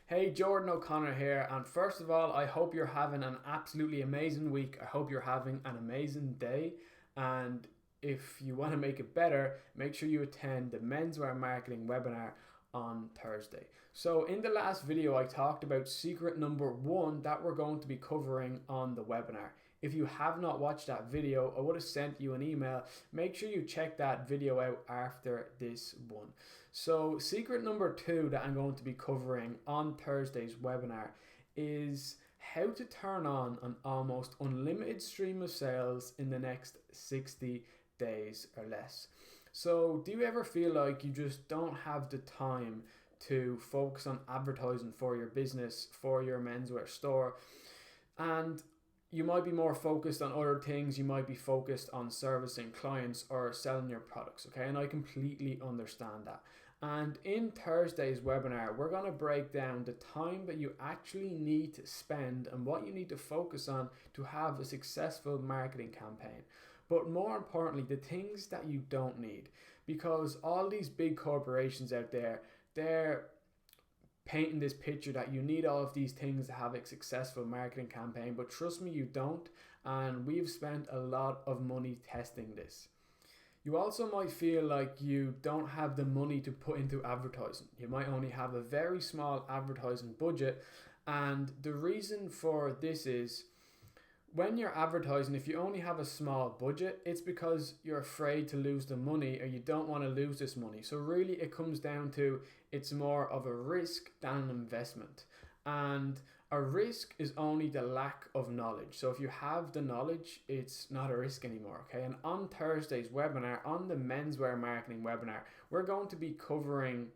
Hey, Jordan O'Connor here, and first of all, I hope you're having an absolutely amazing week. I hope you're having an amazing day, and if you want to make it better, make sure you attend the Menswear Marketing Webinar on Thursday. So in the last video, I talked about secret number 1 that we're going to be covering on the webinar. If you have not watched that video, I would have sent you an email. Make sure you check that video out after this one. So secret number 2 that I'm going to be covering on Thursday's webinar is how to turn on an almost unlimited stream of sales in the next 60 days or less. So do you ever feel like you just don't have the time to focus on advertising for your business, for your menswear store, and you might be more focused on other things? You might be focused on servicing clients or selling your products, okay? And I completely understand that. And in Thursday's webinar, we're going to break down the time that you actually need to spend and what you need to focus on to have a successful marketing campaign. But more importantly, the things that you don't need, because all these big corporations out there, they're painting this picture that you need all of these things to have a successful marketing campaign, but trust me, you don't. And we've spent a lot of money testing this. You also might feel like you don't have the money to put into advertising. You might only have a very small advertising budget. And the reason for this is, when you're advertising, if you only have a small budget, it's because you're afraid to lose the money, or you don't want to lose this money. So really it comes down to, it's more of a risk than an investment. And a risk is only the lack of knowledge. So if you have the knowledge, it's not a risk anymore, okay? And on Thursday's webinar, on the Menswear Marketing Webinar, we're going to be covering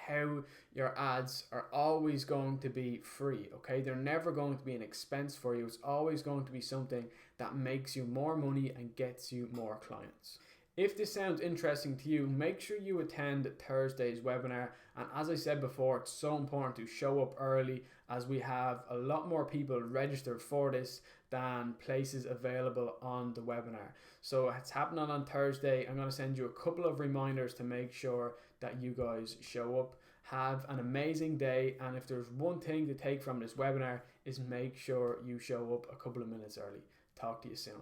how your ads are always going to be free, okay? They're never going to be an expense for you. It's always going to be something that makes you more money and gets you more clients. If this sounds interesting to you, make sure you attend Thursday's webinar. And as I said before, it's so important to show up early, as we have a lot more people registered for this than places available on the webinar. So it's happening on Thursday. I'm going to send you a couple of reminders to make sure that you guys show up. Have an amazing day. And if there's one thing to take from this webinar, is make sure you show up a couple of minutes early. Talk to you soon.